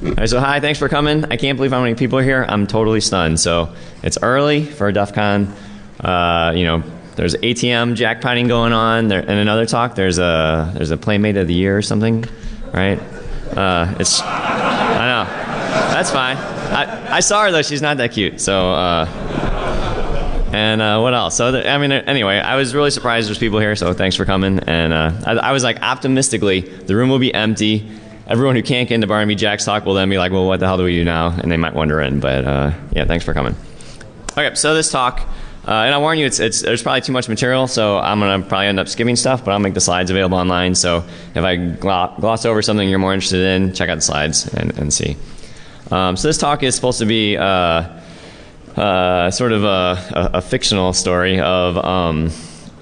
All right, so hi, thanks for coming. I can't believe how many people are here. I'm totally stunned. So it's early for DEF CON. You know, there's ATM jackpotting going on. There, in another talk, there's a Playmate of the Year or something, right? I know. That's fine. I saw her though. She's not that cute. So what else? So I mean, anyway, I was really surprised there's people here. So thanks for coming. And I was like, optimistically, the room will be empty. Everyone who can't get into Barnaby Jack's talk will then be like, well, what the hell do we do now? And they might wander in. But yeah, thanks for coming. Okay, so this talk, and I warn you, there's probably too much material, so I'm going to probably end up skipping stuff, but I'll make the slides available online. So if I gloss over something you're more interested in, check out the slides and see. So this talk is supposed to be sort of a fictional story of,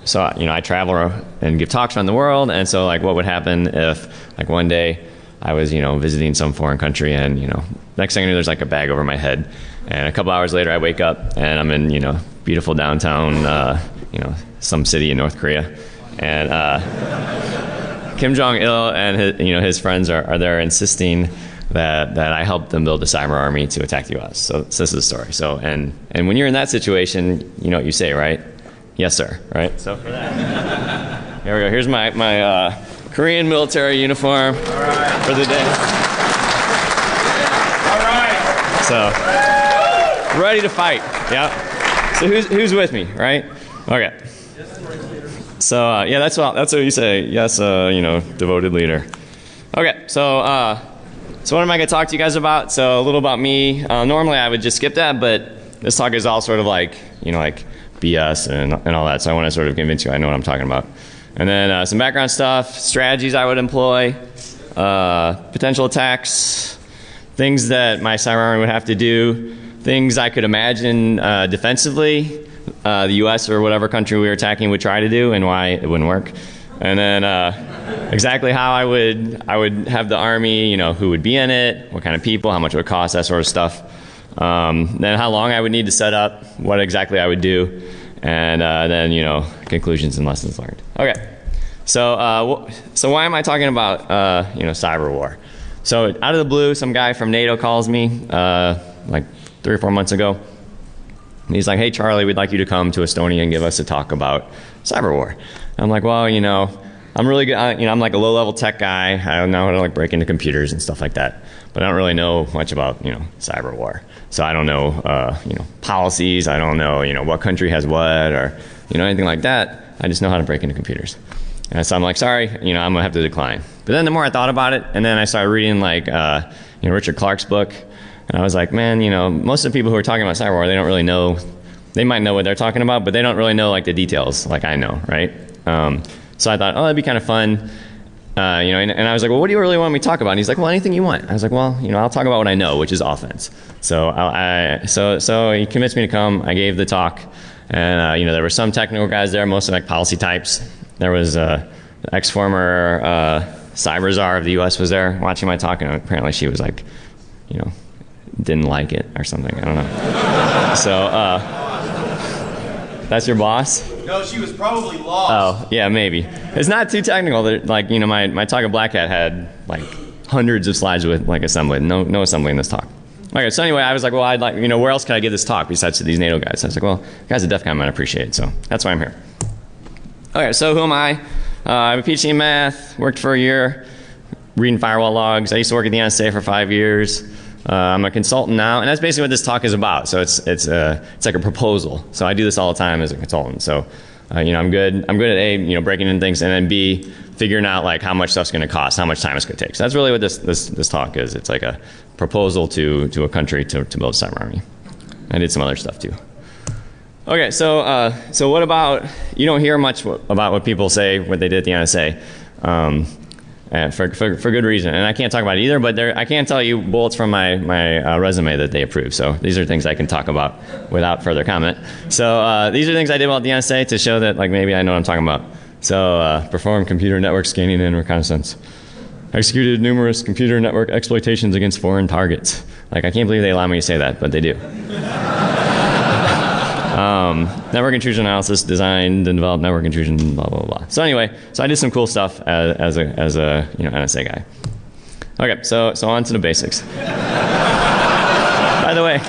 so you know, I travel and give talks around the world, and so like what would happen if like one day I was, you know, visiting some foreign country, and, you know, next thing I knew, there's like a bag over my head. And a couple hours later, I wake up, and I'm in, you know, beautiful downtown, you know, some city in North Korea. And Kim Jong-il and his friends are there insisting that I helped them build a cyber army to attack the U.S. So this is the story. So, and when you're in that situation, you know what you say, right? Yes, sir, right? So for that, here we go. Here's my Korean military uniform for the day. All right. So, ready to fight. Yeah. So who's with me, right? Okay. So yeah, that's what you say. Yes, you know, devoted leader. Okay. So what am I going to talk to you guys about? So a little about me. Normally I would just skip that, but this talk is all sort of like, you know, like BS and all that. So I want to sort of convince you I know what I'm talking about. And then some background stuff, strategies I would employ, potential attacks, things that my cyber army would have to do, things I could imagine defensively the U.S. or whatever country we were attacking would try to do, and why it wouldn't work. And then exactly how I would have the army, you know, who would be in it, what kind of people, how much it would cost, that sort of stuff. Then how long I would need to set up, what exactly I would do. And then, you know, conclusions and lessons learned. Okay, so why am I talking about, you know, cyber war? So out of the blue, some guy from NATO calls me like 3 or 4 months ago. And he's like, hey, Charlie, we'd like you to come to Estonia and give us a talk about cyber war. I'm like, well, you know, I'm really good. You know, I'm like a low-level tech guy. I don't know how to like break into computers and stuff like that. But I don't really know much about, you know, cyber war. So I don't know, you know, policies. I don't know, you know, what country has what, or, you know, anything like that. I just know how to break into computers. And so I'm like, sorry, you know, I'm gonna have to decline. But then the more I thought about it, and then I started reading like, you know, Richard Clarke's book, and I was like, man, you know, most of the people who are talking about cyber war, they don't really know. They might know what they're talking about, but they don't really know like the details, like I know, right? So I thought, oh, that'd be kind of fun. You know, and I was like, well, what do you really want me to talk about? And he's like, well, anything you want. I was like, well, you know, I'll talk about what I know, which is offense. So so he convinced me to come. I gave the talk, and you know, there were some technical guys there, mostly like policy types. There was ex-former cyber czar of the U.S. was there watching my talk, and apparently she was like, you know, didn't like it or something. I don't know. So that's your boss? No, she was probably lost. Oh, yeah, maybe. It's not too technical. Like, you know, my talk at Black Hat had like hundreds of slides with like assembly. No assembly in this talk. Okay, so anyway, I was like, well, I'd like, you know, where else can I give this talk besides to these NATO guys? I was like, well, guys at DEF CON might appreciate it, so that's why I'm here. Okay, so who am I? I have a PhD in math, worked for a year, reading firewall logs. I used to work at the NSA for 5 years. I'm a consultant now, and that's basically what this talk is about. So it's like a proposal. So I do this all the time as a consultant. So you know, I'm good at A, you know, breaking in things, and then B, figuring out like how much stuff's going to cost, how much time it's going to take. So that's really what this talk is. It's like a proposal to a country to build a cyber army. I did some other stuff too. Okay, so what about, you don't hear much about what people say, what they did at the NSA. And for good reason, and I can't talk about it either, but I can tell you bullets from my resume that they approved. So these are things I can talk about without further comment. So these are things I did while at the NSA to show that like maybe I know what I'm talking about. So performed computer network scanning and reconnaissance. Executed numerous computer network exploitations against foreign targets. Like, I can't believe they allow me to say that, but they do. Network intrusion analysis, designed and developed network intrusion, blah, blah, blah. So anyway, so I did some cool stuff as a you know, NSA guy. Okay, so on to the basics. By the way,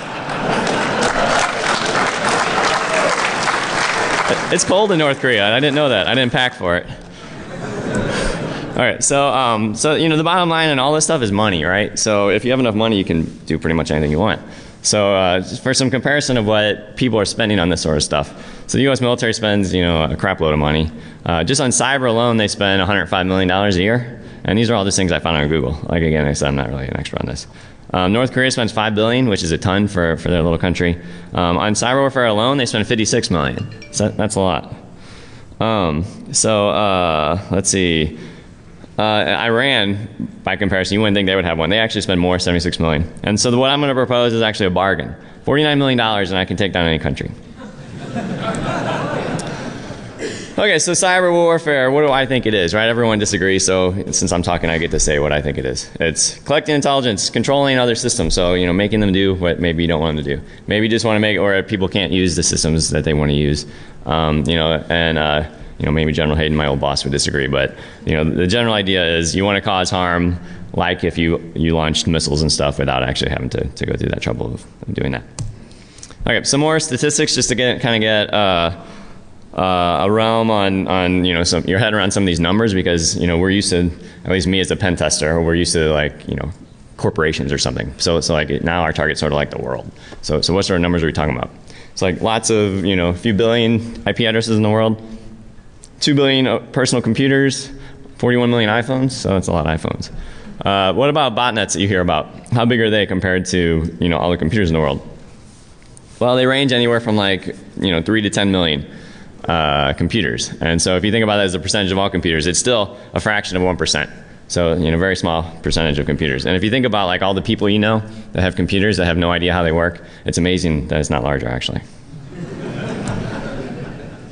it's cold in North Korea. I didn't know that. I didn't pack for it. All right, so the bottom line in all this stuff is money, right? So if you have enough money, you can do pretty much anything you want. So just for some comparison of what people are spending on this sort of stuff. So the U.S. military spends, a crap load of money. Just on cyber alone, they spend $105 million a year. And these are all just things I found on Google. Like, again, I said I'm not really an expert on this. North Korea spends $5 billion, which is a ton for their little country. On Cyberwarfare alone, they spend $56 million. So that's a lot. Let's see. Iran, by comparison, you wouldn't think they would have one. They actually spend more, $76 million. And so what I'm going to propose is actually a bargain. $49 million, and I can take down any country. Okay, so cyber warfare, what do I think it is, right? Everyone disagrees, so since I'm talking, I get to say what I think it is. It's collecting intelligence, controlling other systems, so, making them do what maybe you don't want them to do. Maybe you just want to make, or people can't use the systems that they want to use, maybe General Hayden, my old boss, would disagree, but, the general idea is you want to cause harm, like if you launched missiles and stuff without actually having to go through that trouble of doing that. Okay, some more statistics just to get a realm on your head around some of these numbers, because we're used to, at least me as a pen tester, we're used to corporations or something. So it's like now our target's sort of like the world. So what sort of numbers are we talking about? It's like lots of a few billion IP addresses in the world, 2 billion personal computers, 41 million iPhones. So that's a lot of iPhones. What about botnets that you hear about? How big are they compared to all the computers in the world? Well, they range anywhere from 3 to 10 million. Computers. And so if you think about that as a percentage of all computers, it's still a fraction of 1%. So, very small percentage of computers. And if you think about all the people that have computers that have no idea how they work, it's amazing that it's not larger, actually.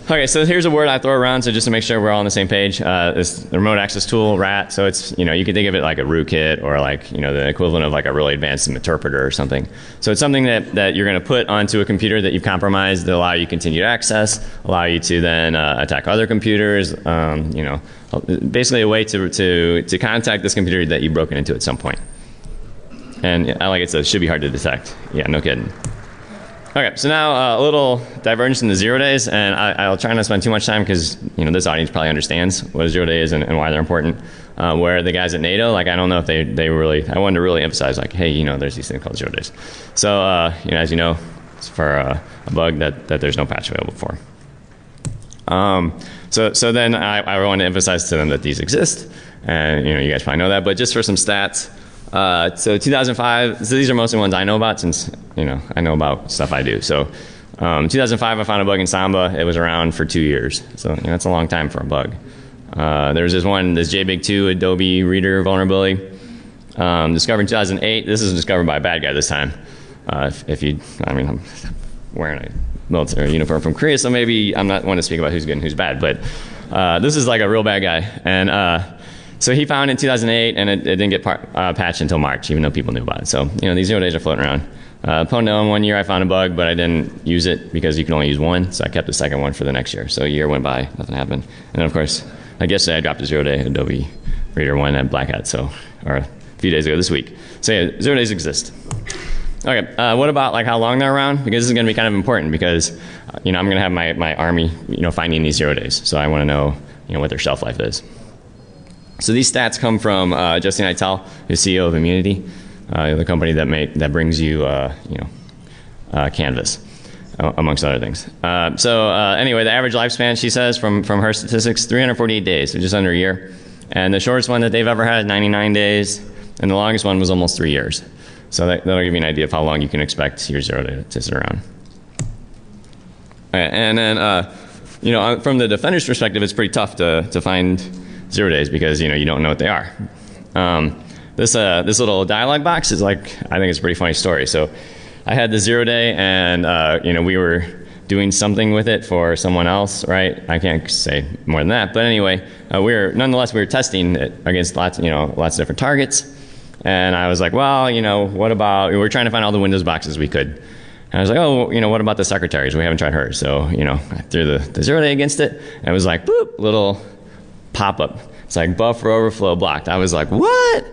Okay, so here's a word I throw around, so just to make sure we're all on the same page. It's the remote access tool, RAT. So it's, you can think of it like a rootkit or the equivalent of a really advanced interpreter or something. So it's something that you're going to put onto a computer that you've compromised that allow you continued access, allow you to then attack other computers, basically a way to contact this computer that you've broken into at some point. And I like it, so it should be hard to detect. Yeah, no kidding. Okay, so now a little divergence in the 0 days, and I'll try not to spend too much time because this audience probably understands what a 0 day is and why they're important. Where the guys at NATO, I don't know if they really, I wanted to really emphasize hey, there's these things called 0 days. So as you know, it's for a bug that there's no patch available for. So then I want to emphasize to them that these exist, and you guys probably know that, but just for some stats. So 2005, so these are mostly ones I know about since, I know about stuff I do. So 2005, I found a bug in Samba. It was around for 2 years. So that's a long time for a bug. There's this JBig2 Adobe Reader vulnerability discovered in 2008. This is discovered by a bad guy this time. I'm wearing a military uniform from Korea, so maybe I'm not one to speak about who's good and who's bad, but this is a real bad guy. And so he found it in 2008, and it didn't get patched until March, even though people knew about it. So, these 0 days are floating around. Pwnell, 1 year I found a bug, but I didn't use it because you can only use one, so I kept the second one for the next year. So a year went by, nothing happened. And then, of course, yesterday I dropped a 0 day Adobe Reader 1 at Black Hat, or a few days ago this week. So yeah, 0 days exist. Okay, what about how long they're around? Because this is going to be kind of important because, I'm going to have my army, finding these 0 days. So I want to know, what their shelf life is. So these stats come from Justine Itel, who's CEO of Immunity, the company that brings you, Canvas, amongst other things. Anyway, the average lifespan, she says, from her statistics, 348 days, so just under a year. And the shortest one that they've ever had, 99 days, and the longest one was almost 3 years. So that'll give you an idea of how long you can expect your 0 day to sit around. Okay, and then, from the defender's perspective, it's pretty tough to find 0 days because you don't know what they are. This little dialog box is I think it's a pretty funny story. So I had the 0 day, and we were doing something with it for someone else, right? I can't say more than that, but anyway, we were testing it against lots of different targets, and I was like, well, what about? We were trying to find all the Windows boxes we could. And I was like, oh, what about the secretaries? We haven't tried hers. So, I threw the 0 day against it, and it was like, boop, little pop-up. It's like buffer overflow blocked. I was like, what?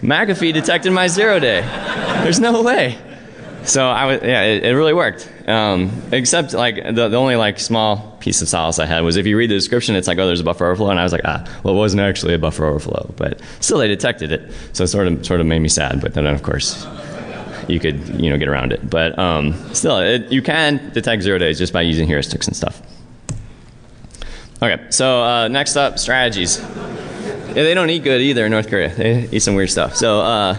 McAfee detected my 0 day. There's no way. So it really worked. Except like the only like small piece of solace I had was if you read the description, it's like, oh, there's a buffer overflow, and I was like, well, it wasn't actually a buffer overflow, but still they detected it. So it sort of made me sad. But then of course you could get around it. But still, you can detect 0 days just by using heuristics and stuff. Okay, so next up, strategies. Yeah, they don't eat good either in North Korea. They eat some weird stuff. So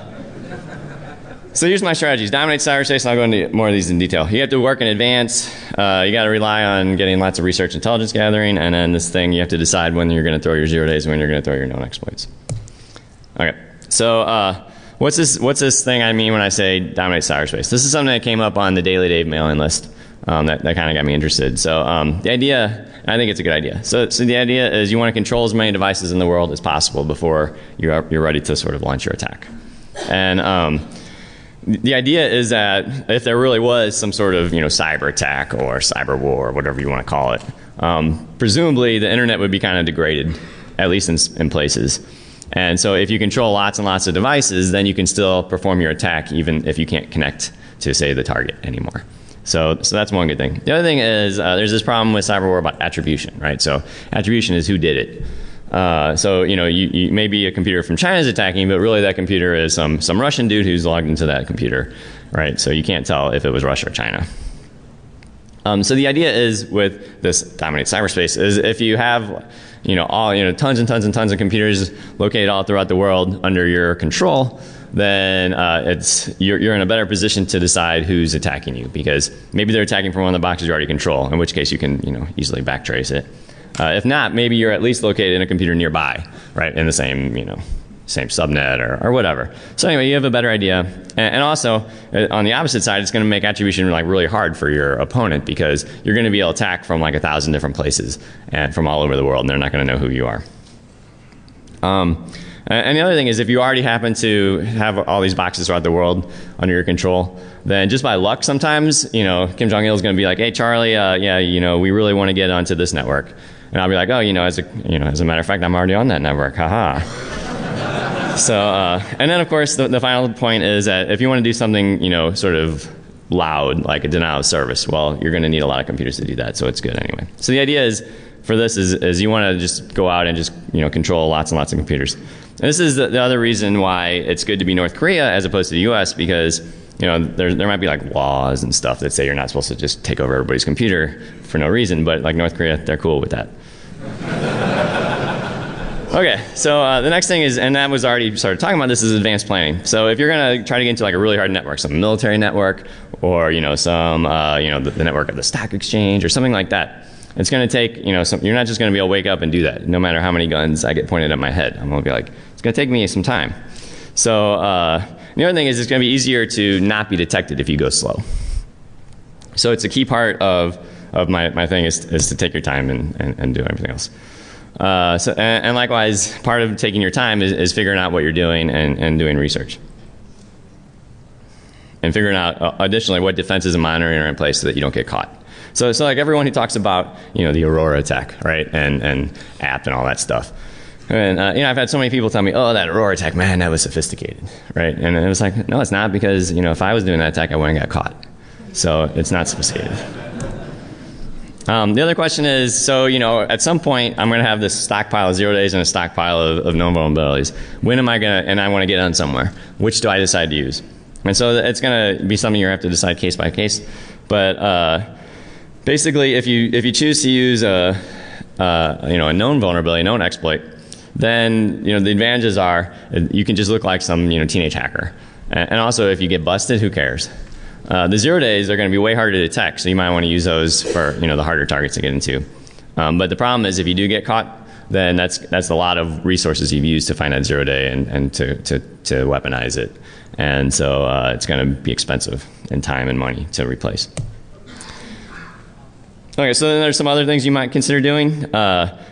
here's my strategies. Dominate cyberspace, and I'll go into more of these in detail. You have to work in advance. You got to rely on getting lots of research intelligence gathering, and then this thing, you have to decide when you're going to throw your 0 days and when you're going to throw your known exploits. Okay, so what's this thing I mean when I say dominate cyberspace? This is something that came up on the Daily Dave mailing list that kind of got me interested. So the idea, I think it's a good idea. So the idea is you want to control as many devices in the world as possible before you're ready to sort of launch your attack. And the idea is that if there really was some sort of cyber attack or cyber war or whatever you want to call it, presumably the internet would be kind of degraded, at least in places. And so if you control lots and lots of devices, then you can still perform your attack even if you can't connect to, say, the target anymore. So that's one good thing. The other thing is there's this problem with cyber war about attribution, right? So attribution is who did it. So you maybe a computer from China is attacking, but really that computer is some Russian dude who's logged into that computer, right? So you can't tell if it was Russia or China. So the idea is with this dominate cyberspace is if you have tons and tons and tons of computers located all throughout the world under your control, then you're in a better position to decide who's attacking you, because maybe they're attacking from one of the boxes you already control, in which case you can easily backtrace it. If not, maybe you're at least located in a computer nearby, right, in the same same subnet or whatever. So anyway, you have a better idea. And also, on the opposite side, it's going to make attribution like really hard for your opponent, because you're going to be able to attack from like 1,000 different places and from all over the world, and they're not going to know who you are. And the other thing is, if you already happen to have all these boxes throughout the world under your control, then just by luck sometimes, Kim Jong-il is going to be like, hey, Charlie, we really want to get onto this network. And I'll be like, oh, as a matter of fact, I'm already on that network, haha. So, and then of course, the final point is that if you want to do something, sort of loud, like a denial of service, well, you're going to need a lot of computers to do that, so it's good anyway. So the idea is, for this is you want to just go out and just, control lots and lots of computers. And this is the other reason why it's good to be North Korea as opposed to the US, because, there might be like laws and stuff that say you're not supposed to just take over everybody's computer for no reason, but like North Korea, they're cool with that. Okay, so the next thing is, and that was already started talking about this, is advanced planning. So if you're going to try to get into like a really hard network, some military network, or the network of the stock exchange or something like that, it's going to take you're not just going to be able to wake up and do that. No matter how many guns I get pointed at my head, I'm going to be like, it's going to take me some time. So the other thing is, it's going to be easier to not be detected if you go slow. So it's a key part of my thing is to take your time and do everything else. And likewise, part of taking your time is figuring out what you're doing and doing research. And figuring out, additionally, what defenses and monitoring are in place so that you don't get caught. So like everyone who talks about, the Aurora attack, right, and app and all that stuff. And, I've had so many people tell me, oh, that Aurora attack, man, that was sophisticated, right? And it was like, no, it's not, because, if I was doing that attack, I wouldn't get caught. So it's not sophisticated. The other question is, so, at some point, I'm going to have this stockpile of 0 days and a stockpile of known vulnerabilities. When am I going to, and I want to get on somewhere. Which do I decide to use? And so it's going to be something you have to decide case by case. But basically, if you choose to use a known vulnerability, a known exploit, then, the advantages are you can just look like some, teenage hacker. And also, if you get busted, who cares? The 0 days are going to be way harder to detect, so you might want to use those for the harder targets to get into. But the problem is, if you do get caught, then that's a lot of resources you've used to find that 0 day and to weaponize it. And so it's going to be expensive in time and money to replace. Okay, so then there's some other things you might consider doing.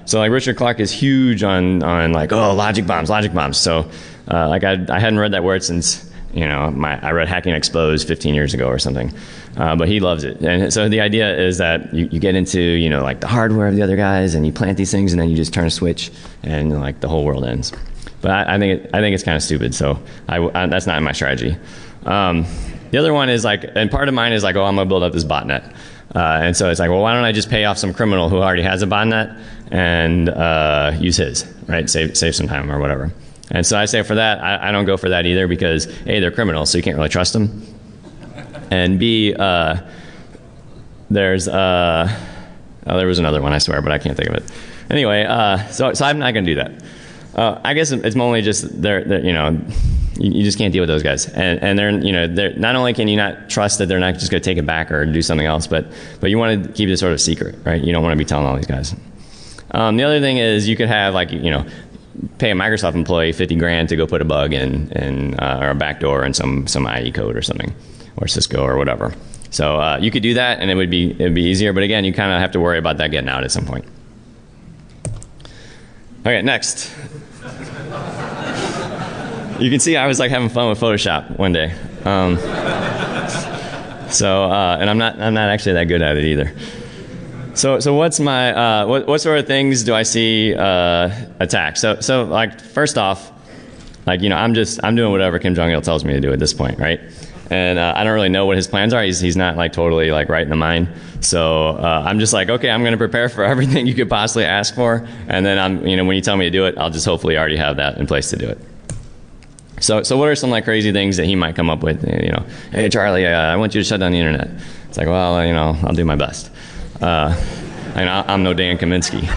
So like Richard Clark is huge on like, oh, logic bombs. So like I hadn't read that word since, I read Hacking Exposed 15 years ago or something. But he loves it. And so the idea is that you get into, like the hardware of the other guys, and you plant these things, and then you just turn a switch, and like the whole world ends. But I think it's kind of stupid. So that's not my strategy. The other one is like, and part of mine is like, oh, I'm gonna build up this botnet. And so it's like, well, why don't I just pay off some criminal who already has a botnet and use his, right? Save some time or whatever. And so I say for that, I don't go for that either because A, they're criminals, so you can't really trust them. And B, there was another one, I swear, but I can't think of it. Anyway, so I'm not gonna do that. I guess it's mainly just they're you know, you just can't deal with those guys, and they're not only can you not trust that they're not just going to take it back or do something else, but you want to keep it sort of secret, right? You don't want to be telling all these guys. The other thing is you could have like pay a Microsoft employee $50,000 to go put a bug in or a backdoor in some IE code or something, or Cisco or whatever. So you could do that, and it'd be easier. But again, you kind of have to worry about that getting out at some point. Okay, next. You can see I was like having fun with Photoshop one day. And I'm not actually that good at it either. So what's my what sort of things do I see attack? So like first off, like I'm doing whatever Kim Jong-il tells me to do at this point, right? And I don't really know what his plans are. He's not like totally like right in the mind. So I'm just like, okay, I'm going to prepare for everything you could possibly ask for, and then when you tell me to do it, I'll just hopefully already have that in place to do it. So what are some like crazy things that he might come up with? Hey Charlie, I want you to shut down the internet. It's like, well, I'll do my best. I'm no Dan Kaminsky.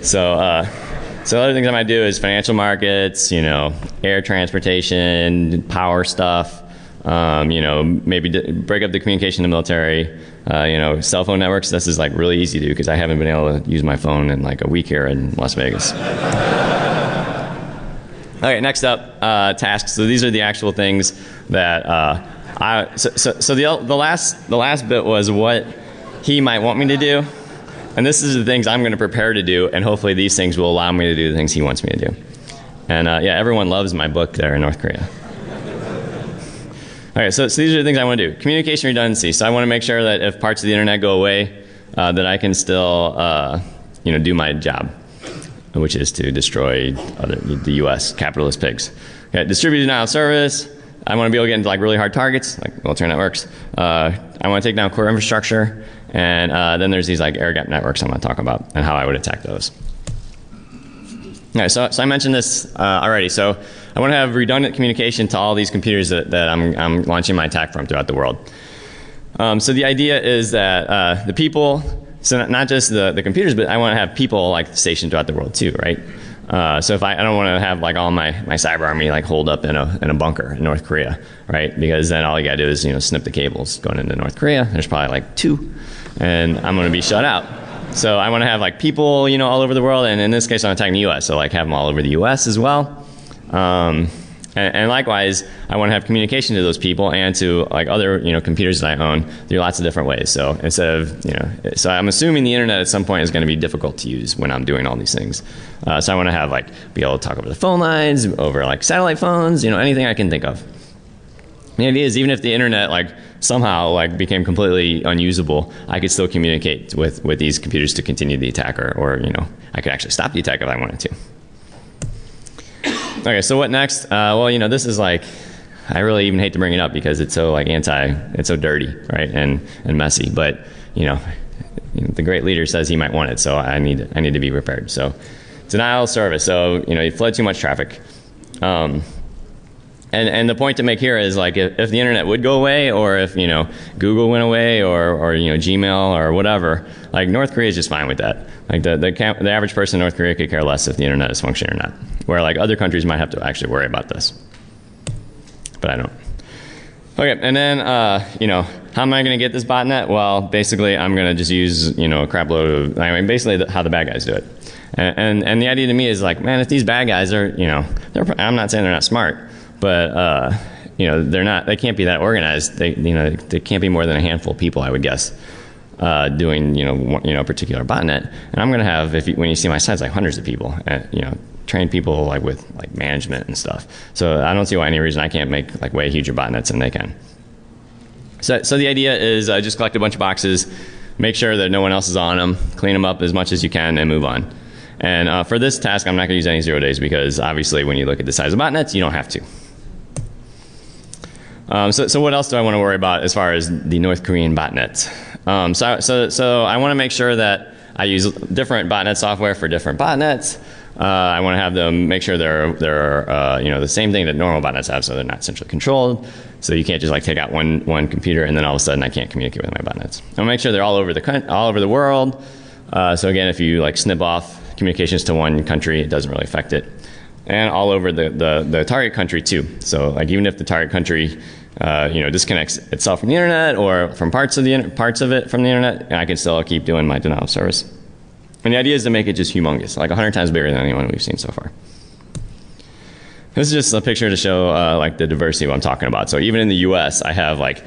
So other things I might do is financial markets, air transportation, power stuff. Maybe break up the communication in the military. Cell phone networks. This is like really easy to do because I haven't been able to use my phone in like a week here in Las Vegas. Okay, next up, tasks. So these are the actual things that the last bit was what he might want me to do, and this is the things I'm going to prepare to do, and hopefully these things will allow me to do the things he wants me to do. And yeah, everyone loves my book there in North Korea. Okay, so these are the things I want to do. Communication redundancy. So I want to make sure that if parts of the internet go away, that I can still do my job, which is to destroy the U.S. capitalist pigs. Okay, distributed denial of service. I want to be able to get into like really hard targets, like military networks. I want to take down core infrastructure, and then there's these like air gap networks I'm going to talk about and how I would attack those. Okay, so I mentioned this already. So I want to have redundant communication to all these computers that I'm launching my attack from throughout the world. So the idea is that the people. So not just the computers, but I want to have people like stationed throughout the world too, right? So if I don't want to have like all my cyber army like holed up in a bunker in North Korea, right? Because then all you gotta do is snip the cables going into North Korea. There's probably like 2, and I'm gonna be shut out. So I want to have like people all over the world, and in this case I'm attacking the U.S. So like have them all over the U.S. as well. And likewise, I want to have communication to those people and to like other computers that I own through lots of different ways. So instead of so I'm assuming the internet at some point is going to be difficult to use when I'm doing all these things. So I want to have like be able to talk over the phone lines, over like satellite phones, anything I can think of. The idea is even if the internet like somehow like became completely unusable, I could still communicate with these computers to continue the attack, or I could actually stop the attack if I wanted to. Okay, so what next? Well, this is like, I really even hate to bring it up because it's so like it's so dirty, right, and messy. But the great leader says he might want it, so I need to be prepared. So denial of service. So you fled too much traffic, and the point to make here is like if the internet would go away, or if Google went away, or Gmail or whatever, like North Korea is just fine with that. Like the average person in North Korea could care less if the internet is functioning or not. Where like other countries might have to actually worry about this, but I don't. Okay, and then how am I going to get this botnet? Well, basically I'm going to just use a crap load of basically how the bad guys do it. And the idea to me is like, man, if these bad guys are I'm not saying they're not smart, but they're not. They can't be that organized. They can't be more than a handful of people, I would guess, doing a particular botnet. And I'm going to have when you see my sites like hundreds of people, train people like with like management and stuff. So I don't see why any reason I can't make like way huger botnets than they can. So the idea is just collect a bunch of boxes, make sure that no one else is on them, clean them up as much as you can, and move on. And for this task, I'm not going to use any 0 days because obviously when you look at the size of botnets, you don't have to. So what else do I want to worry about as far as the North Korean botnets? So I want to make sure that I use different botnet software for different botnets. I want to have them make sure they're the same thing that normal botnets have, so they're not centrally controlled. So you can't just like take out one computer and then all of a sudden I can't communicate with my botnets. I want to make sure they're all over the world. So again, if you like snip off communications to one country, it doesn't really affect it. And all over the target country too. So like even if the target country disconnects itself from the internet or from parts of it from the internet, I can still keep doing my denial of service. And the idea is to make it just humongous, like 100 times bigger than anyone we've seen so far. This is just a picture to show like the diversity of what I'm talking about. So even in the US, I have like,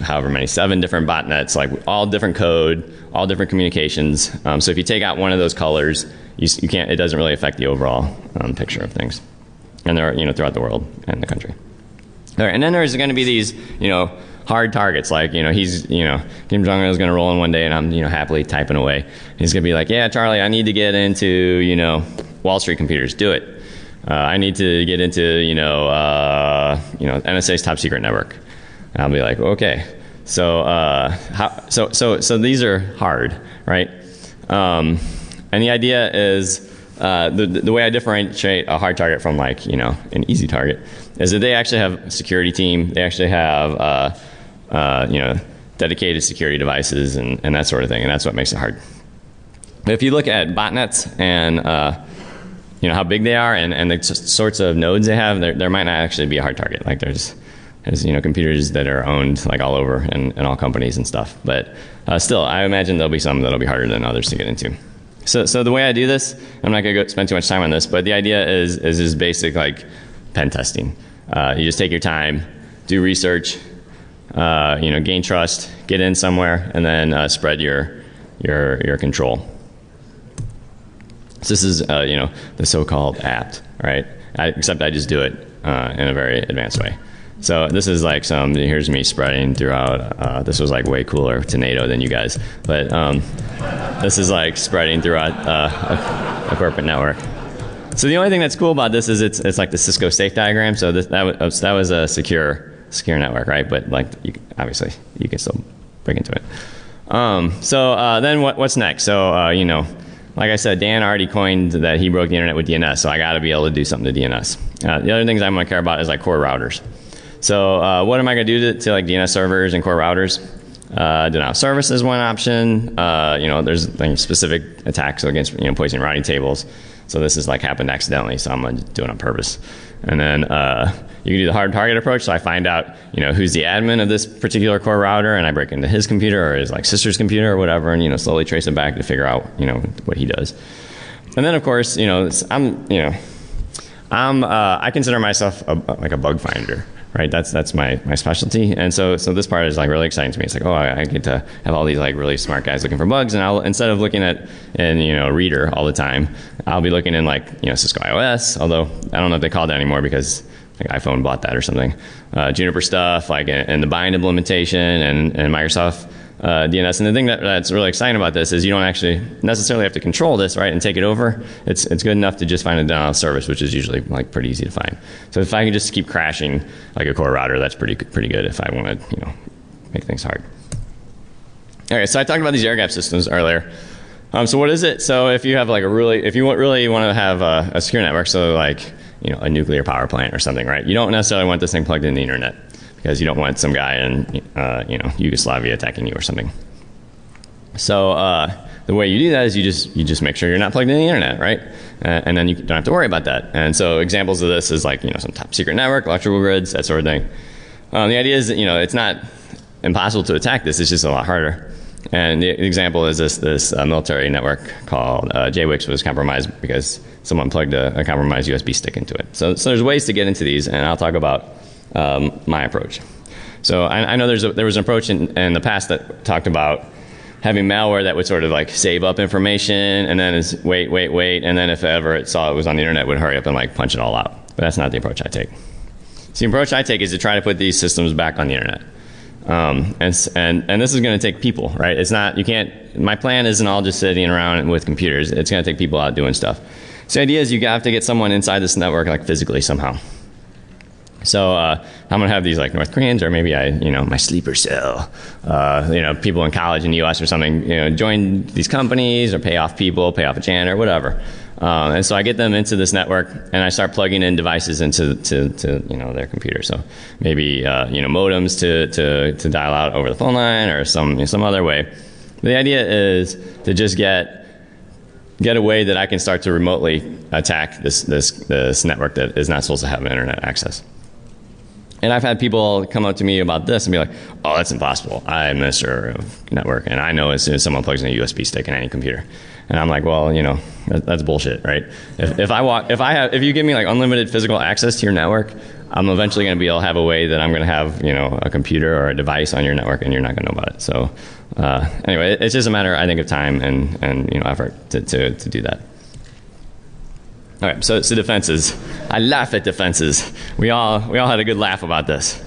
however many, 7 different botnets, like all different code, all different communications. So if you take out one of those colors, you can't, it doesn't really affect the overall picture of things. And they're, throughout the world and the country. All right, and then there's going to be these, hard targets, like, Kim Jong-il is going to roll in one day and I'm, happily typing away. He's going to be like, yeah, Charlie, I need to get into, Wall Street computers. Do it. I need to get into, NSA's top secret network. And I'll be like, okay. So, so these are hard, right? And the idea is, the way I differentiate a hard target from like, an easy target is that they actually have a security team. They actually have, dedicated security devices and that sort of thing. And that's what makes it hard. But if you look at botnets and, how big they are and the sorts of nodes they have, there might not actually be a hard target. Like there's computers that are owned like all over and all companies and stuff. But still, I imagine there'll be some that'll be harder than others to get into. So the way I do this, I'm not going to spend too much time on this, but the idea is just basic like pen testing. You just take your time, do research, gain trust, get in somewhere, and then spread your control. So this is the so-called apt, right? Except I just do it in a very advanced way. So this is like here's me spreading throughout, this was like way cooler to NATO than you guys, but this is like spreading throughout a corporate network. So the only thing that's cool about this is it's like the Cisco safe diagram. So that was a secure network, right? But like obviously you can still break into it. Then what's next? So like I said, Dan already coined that he broke the internet with DNS, so I got to be able to do something to DNS. The other things I'm going to care about is like core routers. So what am I going to do to like DNS servers and core routers? Denial of service is one option. There's like specific attacks against poisoning routing tables. So this is like happened accidentally, so I'm going to do it on purpose. And then you can do the hard target approach. So I find out who's the admin of this particular core router, and I break into his computer or his like sister's computer or whatever, and slowly trace it back to figure out what he does. And then of course I consider myself like a bug finder. Right, that's my specialty, and so this part is like really exciting to me. It's like, oh, I get to have all these like really smart guys looking for bugs, and I'll, instead of looking at Reader all the time, I'll be looking in like Cisco iOS. Although I don't know if they call that anymore because like iPhone bought that or something. Juniper stuff like in the bind implementation and Microsoft DNS. And the thing that's really exciting about this is you don't actually necessarily have to control this, right, and take it over. It's good enough to just find a denial of service, which is usually like pretty easy to find. So if I can just keep crashing like a core router, that's pretty good if I want to make things hard. Okay, so I talked about these air gap systems earlier. So what is it? So if you have like if you really want to have a secure network, so like a nuclear power plant or something, right? You don't necessarily want this thing plugged in the internet, because you don't want some guy in Yugoslavia attacking you or something. So the way you do that is you just make sure you're not plugged in the internet, right? And then you don't have to worry about that. And so examples of this is like some top secret network, electrical grids, that sort of thing. The idea is that it's not impossible to attack this; it's just a lot harder. And the example is this military network called JWIX was compromised because someone plugged a compromised USB stick into it. So there's ways to get into these, and I'll talk about my approach. So I know there was an approach in the past that talked about having malware that would sort of like save up information and then wait, and then if ever it saw it was on the internet, would hurry up and like punch it all out. But that's not the approach I take. So the approach I take is to try to put these systems back on the internet. And this is going to take people, right? It's not, you can't, my plan isn't all just sitting around with computers. It's going to take people out doing stuff. So the idea is you have to get someone inside this network, like physically somehow. So I'm going to have these like North Koreans, or maybe my sleeper cell, people in college in the U.S. or something, join these companies or pay off people, pay off a janitor, whatever. And so I get them into this network, and I start plugging in devices into their computer. So maybe modems to dial out over the phone line, or some other way. The idea is to just get a way that I can start to remotely attack this network that is not supposed to have internet access. And I've had people come up to me about this and be like, "Oh, that's impossible. I'm Minister of Network, and I know as soon as someone plugs in a USB stick in any computer." And I'm like, "Well, that's bullshit, right? If you give me like unlimited physical access to your network, I'm eventually going to be able to have a way that I'm going to have a computer or a device on your network, and you're not going to know about it." So anyway, it's just a matter, I think, of time and effort to do that. All right, so defenses. I laugh at defenses. We all had a good laugh about this.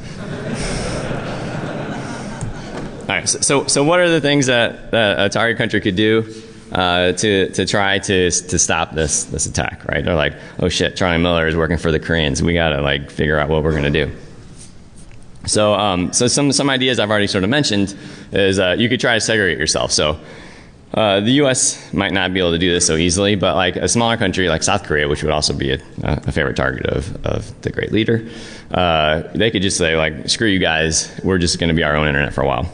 All right, so what are the things that a target country could do to try to stop this attack, right? They're like, "Oh shit, Charlie Miller is working for the Koreans. We got to figure out what we're going to do." So some ideas I've already sort of mentioned is you could try to segregate yourself. So the U.S. might not be able to do this so easily, but like a smaller country like South Korea, which would also be a favorite target of the great leader, they could just say like, "Screw you guys, we're just going to be our own internet for a while."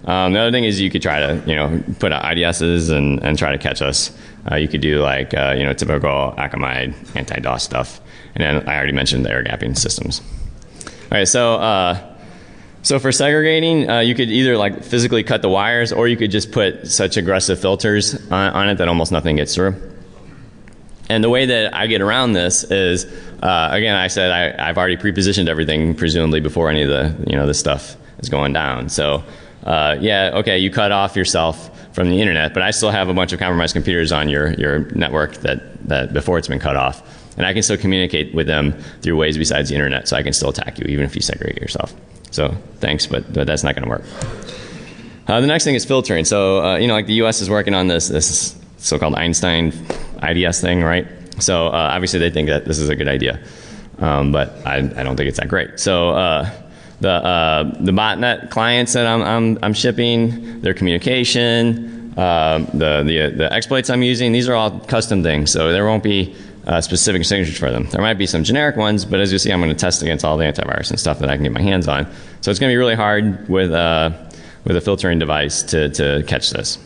The other thing is you could try to put out IDSs and try to catch us. You could do typical Akamai anti-DOS stuff, and then I already mentioned the air gapping systems. All right, so for segregating, you could either physically cut the wires, or you could just put such aggressive filters on it that almost nothing gets through. And the way that I get around this is, again, I said I've already pre-positioned everything, presumably before any of the this stuff is going down. So you cut off yourself from the internet, but I still have a bunch of compromised computers on your network that before it's been cut off, and I can still communicate with them through ways besides the internet. So I can still attack you even if you segregate yourself. So thanks, but that's not going to work. The next thing is filtering. So the U.S. is working on this so-called Einstein IDS thing, right? So obviously they think that this is a good idea, but I don't think it's that great. So the botnet clients that I'm shipping, their communication, the exploits I'm using, these are all custom things. So there won't be specific signatures for them. There might be some generic ones, but as you see, I'm going to test against all the antivirus and stuff that I can get my hands on. So it's going to be really hard with a filtering device to catch this.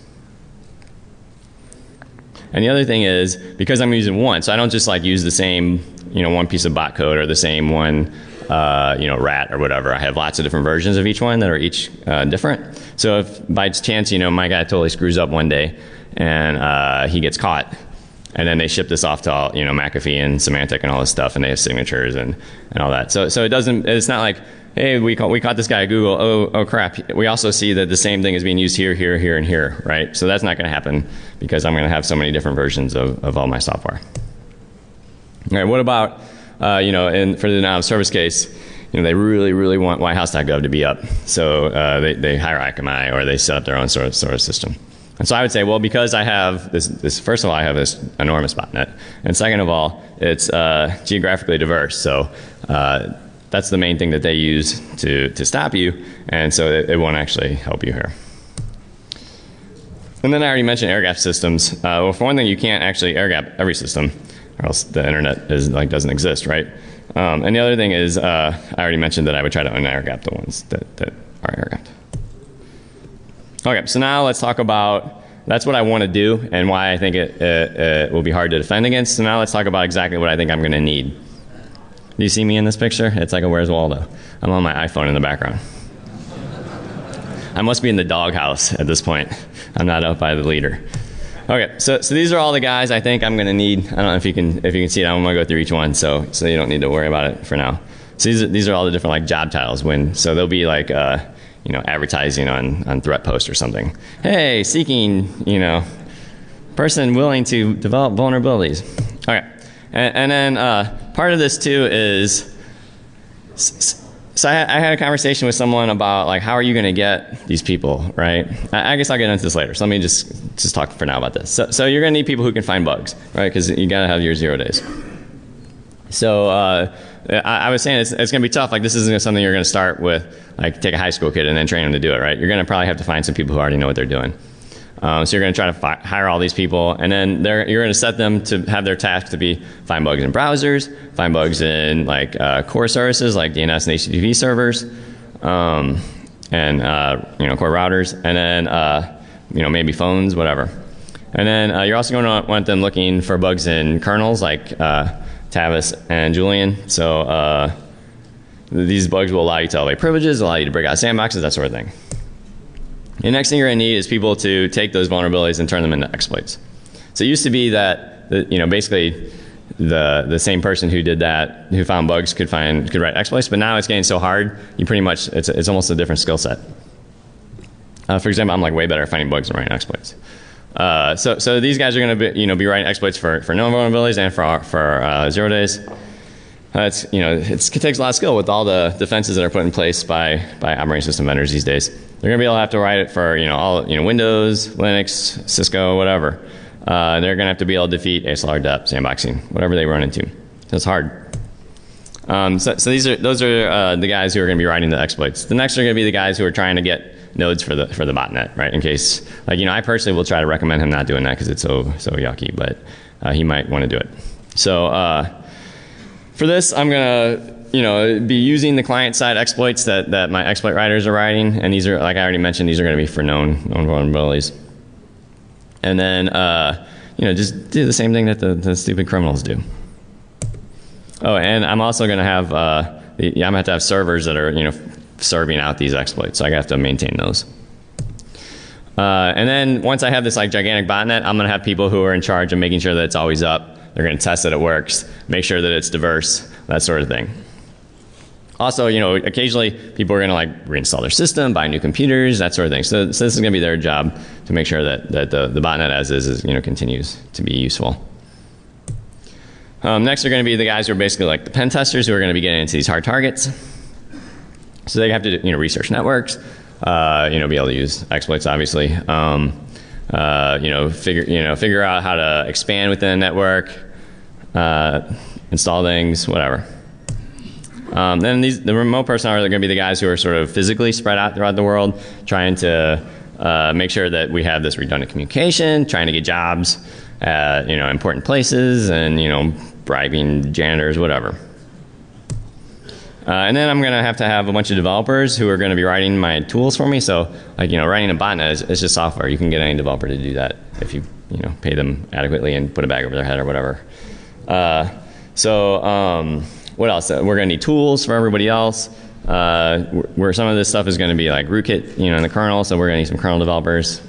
And the other thing is, because I'm using one, so I don't just use the same one piece of bot code or the same one rat or whatever. I have lots of different versions of each one that are each different. So if by chance my guy totally screws up one day and he gets caught, and then they ship this off to all, McAfee and Symantec and all this stuff, and they have signatures and all that. So it's not like, hey, we caught this guy at Google. Oh crap. We also see that the same thing is being used here, here, here, and here, right? So that's not going to happen because I'm going to have so many different versions of all my software. All right. What about for the denial of service case? They really, really want whitehouse.gov to be up, so they hire Akamai or they set up their own sort of system. And so I would say, well, because I have this first of all, I have this enormous botnet, and second of all, it's geographically diverse. So that's the main thing that they use to stop you, and so it won't actually help you here. And then I already mentioned air gap systems. Well, for one thing, you can't actually air gap every system, or else the internet doesn't exist, right? And the other thing is, I already mentioned that I would try to un-air gap the ones that are air gapped. Okay, so now let's talk about, that's what I want to do and why I think it will be hard to defend against. So now let's talk about exactly what I think I'm going to need. Do you see me in this picture? It's like a Where's Waldo. I'm on my iPhone in the background. I must be in the doghouse at this point. I'm not up by the leader. Okay, so these are all the guys I think I'm going to need. I don't know if you can see it. I'm going to go through each one, so you don't need to worry about it for now. So these are all the different job titles. So they'll be advertising on threat post or something. Hey, seeking, person willing to develop vulnerabilities. Okay, and then part of this too is So I had a conversation with someone about like, how are you going to get these people, right? I guess I'll get into this later. So let me just talk for now about this. So you're going to need people who can find bugs, right? Because you got to have your 0 days. So I was saying it's going to be tough. Like, this isn't something you're going to start with, like take a high school kid and then train them to do it, right? You're going to probably have to find some people who already know what they're doing. So you're going to try to hire all these people, and then you're going to set them to have their task to be find bugs in browsers, find bugs in like core services like DNS and HTTP servers, and core routers, and then maybe phones, whatever. And then you're also going to want them looking for bugs in kernels like Tavis and Julian. So these bugs will allow you to elevate privileges, allow you to break out sandboxes, that sort of thing. The next thing you're going to need is people to take those vulnerabilities and turn them into exploits. So it used to be that basically the same person who did that, who found bugs, could write exploits, but now it's getting so hard, you pretty much it's almost a different skill set. For example, I'm like way better at finding bugs than writing exploits. So these guys are going to be writing exploits for known vulnerabilities and for 0 days. It takes a lot of skill with all the defenses that are put in place by operating system vendors these days. They're going to be able to have to write it for Windows, Linux, Cisco, whatever. They're going to have to be able to defeat ASLR, DEP, sandboxing, whatever they run into. So it's hard. So those are the guys who are going to be writing the exploits. The next are going to be the guys who are trying to get nodes for the botnet, right? In case, I personally will try to recommend him not doing that because it's so yucky, but he might want to do it. So for this, I'm going to be using the client-side exploits that my exploit writers are writing, and these are, like I already mentioned, these are going to be for known vulnerabilities. And then, just do the same thing that the stupid criminals do. Oh, and I'm also going to have, I'm going to have servers that are, serving out these exploits, so I have to maintain those. And then once I have this like gigantic botnet, I'm going to have people who are in charge of making sure that it's always up. They're going to test that it works, make sure that it's diverse, that sort of thing. Also, occasionally people are going to like reinstall their system, buy new computers, that sort of thing. So this is going to be their job to make sure that the botnet as is continues to be useful. Next are going to be the guys who are basically like the pen testers who are going to be getting into these hard targets. So they have to research networks, be able to use exploits, obviously. Figure out how to expand within a network, install things, whatever. Then the remote personnel are going to be the guys who are sort of physically spread out throughout the world, trying to make sure that we have this redundant communication, trying to get jobs at important places, and bribing janitors, whatever. And then I'm going to have a bunch of developers who are going to be writing my tools for me. So, writing a botnet is just software. You can get any developer to do that if you pay them adequately and put a bag over their head or whatever. What else? We're going to need tools for everybody else. Where some of this stuff is going to be like rootkit, in the kernel. So we're going to need some kernel developers.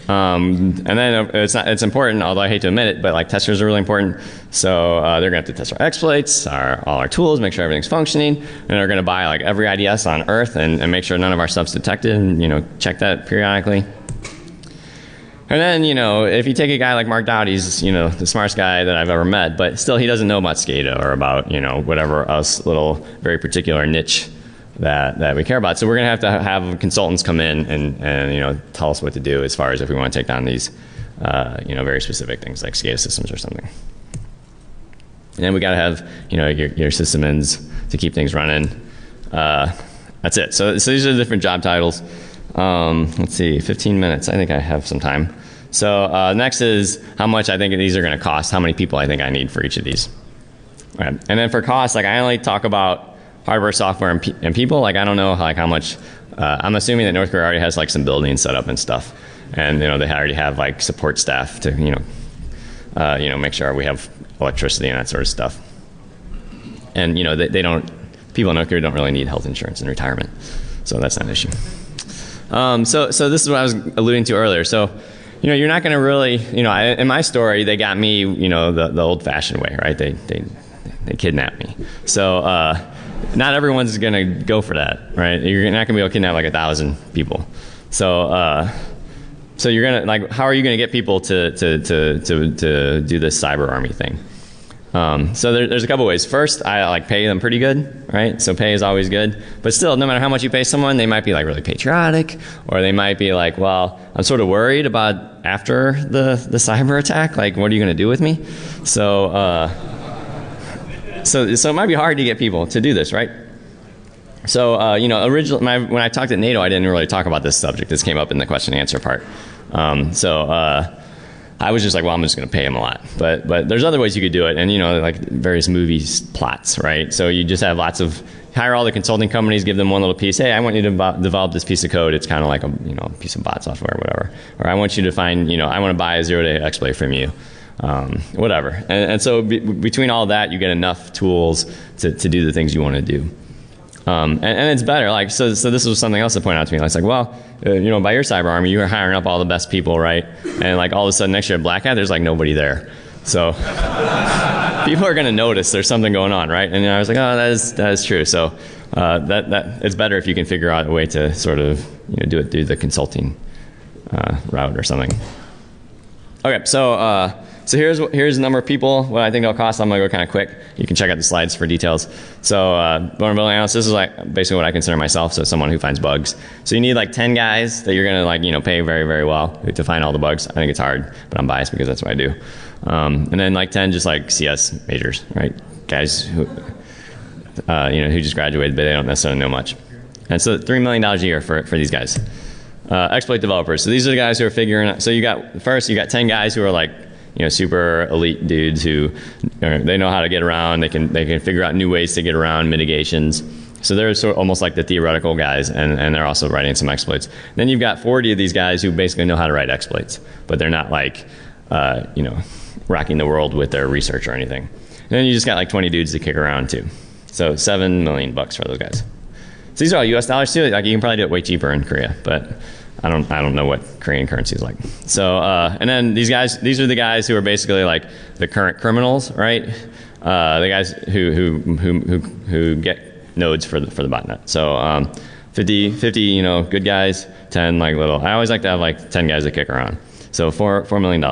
And then it's important, although I hate to admit it, but like testers are really important. So they're going to have to test our exploits, all our tools, make sure everything's functioning, and they're going to buy like every IDS on Earth and make sure none of our stuff's detected, and check that periodically. And then if you take a guy like Mark Dowd, he's the smartest guy that I've ever met, but still he doesn't know about SCADA or about whatever else little very particular niche that we care about. So we're going to have consultants come in and tell us what to do as far as if we want to take down these very specific things like SCADA systems or something. And then we got to have your sysadmins to keep things running. That's it. So these are the different job titles. Let's see, 15 minutes. I think I have some time. So next is how much I think these are going to cost. How many people I think I need for each of these. All right. And then for cost, I only talk about hardware, software, and people. I don't know how much. I'm assuming that North Korea already has some buildings set up and stuff, and they already have support staff to make sure we have electricity and that sort of stuff. And they don't. People in North Korea don't really need health insurance and retirement, so that's not an issue. So this is what I was alluding to earlier. So you're not going to really in my story they got me the old-fashioned way, right? They kidnapped me. So. Not everyone's going to go for that, right? You're not going to be able to kidnap 1,000 people. So you're going to how are you going to get people to do this cyber army thing? So there's a couple ways. First, I like pay them pretty good, right? So pay is always good. But still, no matter how much you pay someone, they might be like really patriotic, or they might be like, well, I'm sort of worried about after the cyber attack. Like, what are you going to do with me? So it might be hard to get people to do this, right? So, you know, originally, when I talked at NATO, I didn't really talk about this subject. This came up in the question and answer part. I was just like, well, I'm just going to pay him a lot. But there's other ways you could do it. And, you know, like various movies plots, right? So you just have hire all the consulting companies, give them one little piece. Hey, I want you to develop this piece of code. It's kind of like a piece of bot software or whatever. Or I want you to find, I want to buy a zero-day exploit from you. Whatever. And so between all that, you get enough tools to do the things you want to do. And it's better. Like, so this was something else that pointed out to me. It's like, well, by your cyber army, you were hiring up all the best people, right? And like all of a sudden next year at Black Hat, there's like nobody there. So people are going to notice there's something going on, right? And I was like, oh, that is true. So that it's better if you can figure out a way to sort of do it through the consulting route or something. Okay, so here's the number of people, what I think it'll cost. I'm going to go kind of quick. You can check out the slides for details. So vulnerability analyst, this is like basically what I consider myself, so someone who finds bugs. So you need like 10 guys that you're going to pay very, very well to find all the bugs. I think it's hard, but I'm biased because that's what I do. And then like 10 just like CS majors, right? Guys who just graduated, but they don't necessarily know much. And so $3 million a year for these guys. Exploit developers. So these are the guys who are figuring out. So you got 10 guys who are like, super elite dudes who they know how to get around. They can figure out new ways to get around mitigations. So they're sort of almost like the theoretical guys, and they're also writing some exploits. Then you've got 40 of these guys who basically know how to write exploits, but they're not like rocking the world with their research or anything. And then you just got like 20 dudes to kick around too. So $7 million for those guys. So these are all U.S. dollars too. Like you can probably do it way cheaper in Korea, but I don't know what Korean currency is like. So and then these are the guys who are basically like the current criminals, right? The guys who get nodes for the botnet. So 50 good guys, 10 like little. I always like to have like 10 guys that kick around. So $4 million.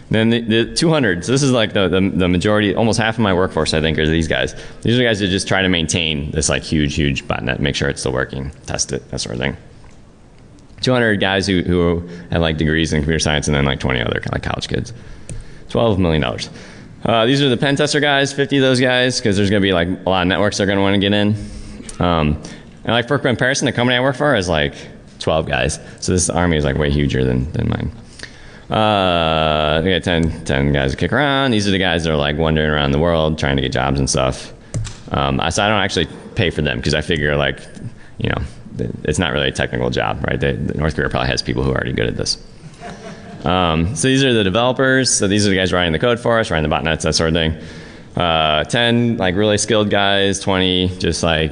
Then the 200. So this is like the majority, almost half of my workforce I think are these guys. These are the guys that just try to maintain this like huge botnet, make sure it's still working, test it, that sort of thing. 200 guys who have like degrees in computer science, and then like 20 other like college kids. $12 million. These are the pen tester guys, 50 of those guys, because there's going to be like a lot of networks they're going to want to get in. And like for comparison, the company I work for is like 12 guys. So this army is like way huger than mine. We got 10 guys that kick around. These are the guys that are like wandering around the world trying to get jobs and stuff. So I don't actually pay for them because I figure like, it's not really a technical job, right? North Korea probably has people who are already good at this. So these are the developers. So these are the guys writing the code for us, writing the botnets, that sort of thing. 10 like really skilled guys, 20 just like,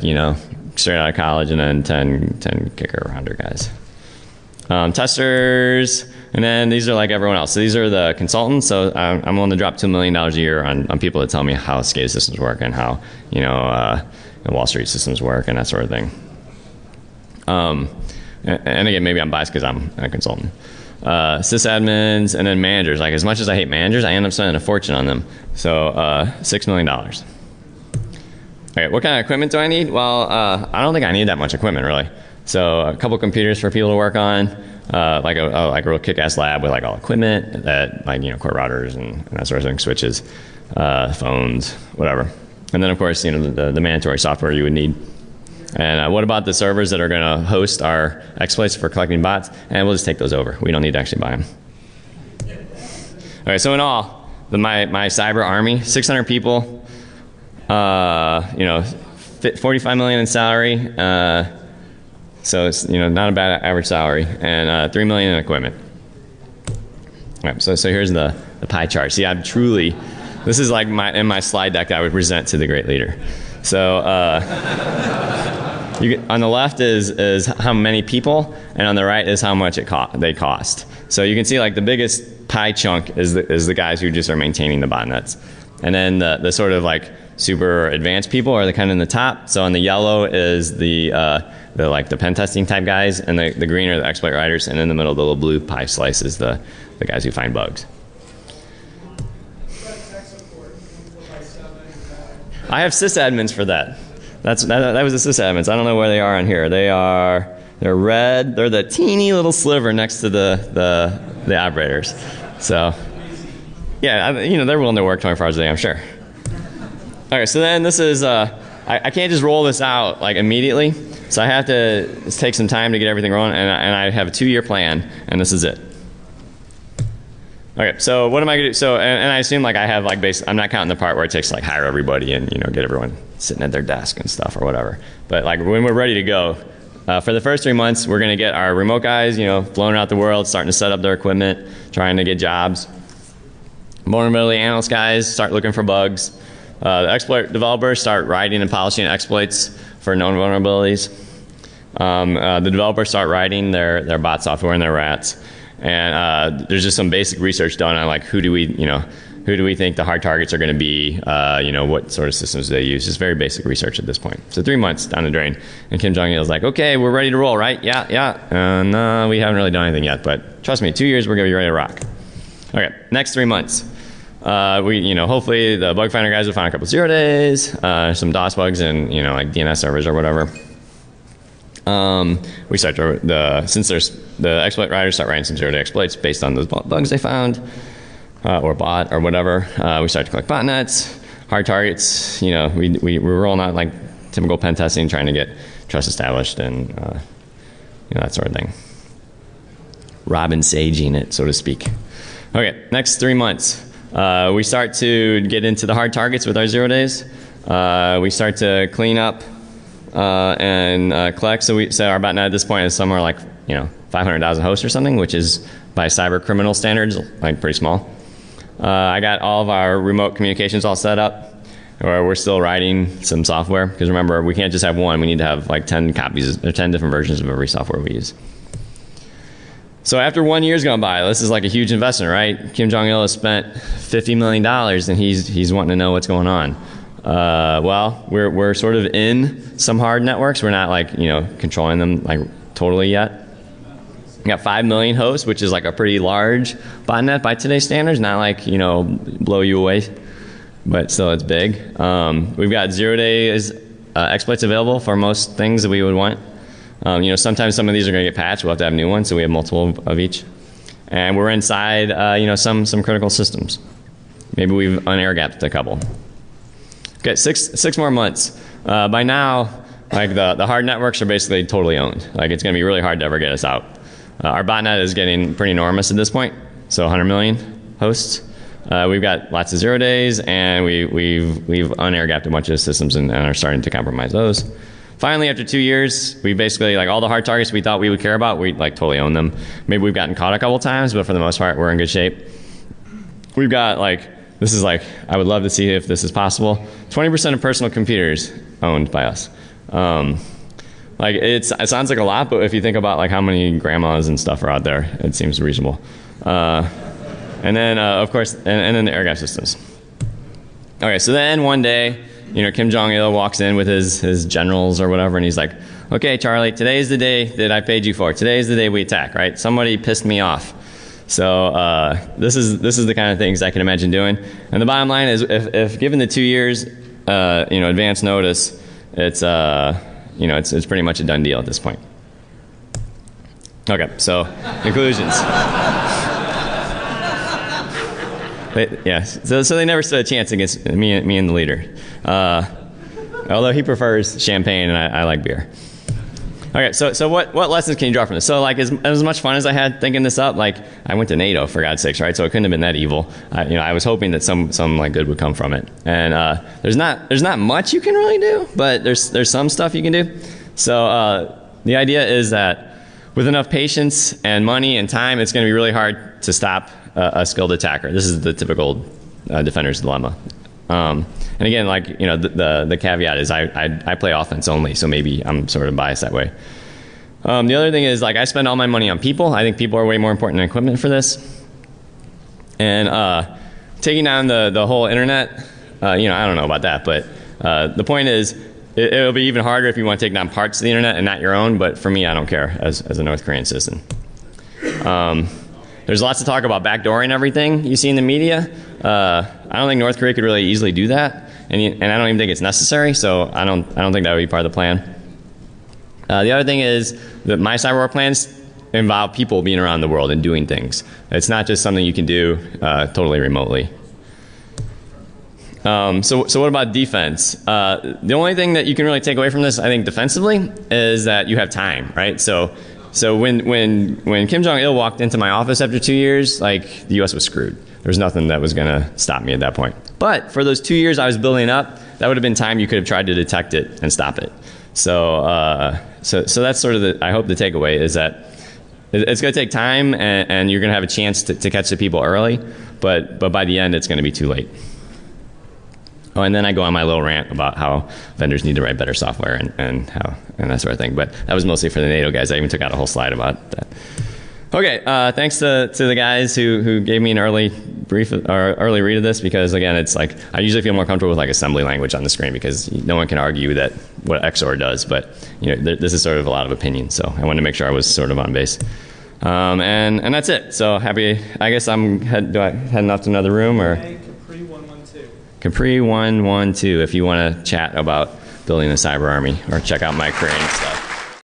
straight out of college, and then 10 kicker rounder guys. Testers, and then these are like everyone else. So these are the consultants. So I'm willing to drop $2 million a year on people that tell me how SCADA systems work and how, Wall Street systems work and that sort of thing. And again, maybe I'm biased because I'm a consultant. Sysadmins, and then managers. Like as much as I hate managers, I end up spending a fortune on them. So $6 million. Okay, what kind of equipment do I need? Well, I don't think I need that much equipment really. So a couple computers for people to work on, like a real kick-ass lab with like all equipment that like core routers and that sort of thing, switches, phones, whatever. And then of course the mandatory software you would need. And what about the servers that are going to host our exploits for collecting bots? And we'll just take those over. We don't need to actually buy them. Okay, so in all, my cyber army, 600 people, 45 million in salary. So it's not a bad average salary, and 3 million in equipment. All right, so here's the pie chart. See, I'm truly, this is like in my slide deck I would present to the great leader. So on the left is how many people, and on the right is how much they cost. So you can see like the biggest pie chunk is the guys who just are maintaining the botnets, and then the sort of like super advanced people are the kind of in the top. So on the yellow is the pen testing type guys, and the green are the exploit writers, and in the middle the little blue pie slice is the guys who find bugs. I have sysadmins for that. That was the sysadmins. I don't know where they are on here. They're red. They're the teeny little sliver next to the operators. So, yeah, they're willing to work 24 hours a day, I'm sure. Okay, so then this is, I can't just roll this out like immediately. So I have to take some time to get everything rolling, and I have a 2-year plan, and this is it. Okay, so what am I gonna do? So, and I assume like I have like I'm not counting the part where it takes to like hire everybody and get everyone sitting at their desk and stuff or whatever. But like when we're ready to go, for the first 3 months, we're gonna get our remote guys, flown out the world, starting to set up their equipment, trying to get jobs. Vulnerability analyst guys start looking for bugs. The exploit developers start writing and polishing exploits for known vulnerabilities. The developers start writing their bot software and their rats. And there's just some basic research done on like who do we think the hard targets are going to be, what sort of systems do they use. Just very basic research at this point. So 3 months down the drain, and Kim Jong-il is like, okay, we're ready to roll, right? Yeah. No, we haven't really done anything yet, but trust me, 2 years we're going to be ready to rock. Okay, next 3 months. Hopefully the bug finder guys will find a couple 0 days, some DOS bugs and like DNS servers or whatever. We start since there's the exploit writers start writing some 0-day exploits based on those bugs they found, or bot or whatever. We start to collect botnets, hard targets. We're rolling out like typical pen testing, trying to get trust established and that sort of thing. Robin Saging it, so to speak. Okay, next 3 months. We start to get into the hard targets with our 0 days. We start to clean up and collect. So our botnet at this point is somewhere like 500,000 hosts or something, which is by cyber criminal standards like pretty small. I got all of our remote communications all set up. Or we're still writing some software because remember we can't just have one. We need to have like 10 copies or 10 different versions of every software we use. So after 1 year's gone by, this is like a huge investment, right? Kim Jong-il has spent $50 million and he's wanting to know what's going on. Well, we're sort of in some hard networks. We're not like, controlling them like totally yet. We got 5 million hosts, which is like a pretty large botnet by today's standards, not like, blow you away, but still it's big. We've got 0 days exploits available for most things that we would want. Sometimes some of these are going to get patched. We'll have to have new ones, so we have multiple of each. And we're inside, some critical systems. Maybe we've unair-gapped a couple. Okay, six more months. By now, like the hard networks are basically totally owned. Like it's going to be really hard to ever get us out. Our botnet is getting pretty enormous at this point, so 100 million hosts. We've got lots of 0 days, and we've unair-gapped a bunch of systems and are starting to compromise those. Finally, after 2 years, we basically, like all the hard targets we thought we would care about, we like totally own them. Maybe we've gotten caught a couple times, but for the most part, we're in good shape. We've got this is I would love to see if this is possible. 20% of personal computers owned by us. It sounds like a lot, but if you think about like how many grandmas and stuff are out there, it seems reasonable. And then, of course, and then the air gap systems. Okay, so then one day, Kim Jong-il walks in with his generals or whatever, and he's like, okay, Charlie, today is the day that I paid you for. Today is the day we attack, right? Somebody pissed me off. So this is the kind of things I can imagine doing. And the bottom line is, if given the 2 years, advance notice, it's pretty much a done deal at this point. Okay, so conclusions. So they never stood a chance against me and the leader. Although he prefers champagne and I like beer. Okay, so what lessons can you draw from this? So as much fun as I had thinking this up, I went to NATO for God's sakes, right? So it couldn't have been that evil. I was hoping that some good would come from it. And there's not much you can really do, but there's some stuff you can do. So the idea is that with enough patience and money and time, it's going to be really hard to stop a skilled attacker. This is the typical defender's dilemma. And again, the caveat is I play offense only, so maybe I'm sort of biased that way. The other thing is I spend all my money on people. I think people are way more important than equipment for this. And taking down the whole internet, I don't know about that, but the point is it'll be even harder if you want to take down parts of the internet and not your own. But for me, I don't care as a North Korean citizen. There's lots of talk about backdooring everything you see in the media. I don't think North Korea could really easily do that. and I don't even think it's necessary. So I don't think that would be part of the plan. The other thing is that my cyberwar plans involve people being around the world and doing things. It's not just something you can do totally remotely. So what about defense? The only thing that you can really take away from this, I think, defensively, is that you have time, right? So when Kim Jong-il walked into my office after 2 years, like, the U.S. was screwed. There was nothing that was going to stop me at that point. But for those 2 years I was building up, that would have been time you could have tried to detect it and stop it. So that's sort of I hope the takeaway is that it's going to take time, and you're going to have a chance to catch the people early, but by the end it's going to be too late. Oh, and then I go on my little rant about how vendors need to write better software and that sort of thing. But that was mostly for the NATO guys. I even took out a whole slide about that. Okay, thanks to the guys who gave me an early read of this, because again, it's like I usually feel more comfortable with like assembly language on the screen because no one can argue that what XOR does. But this is sort of a lot of opinion, so I wanted to make sure I was sort of on base. And that's it. So happy. I guess I'm heading off to another room or. Capri 112. Capri 112. If you want to chat about building a cyber army or check out my creating stuff.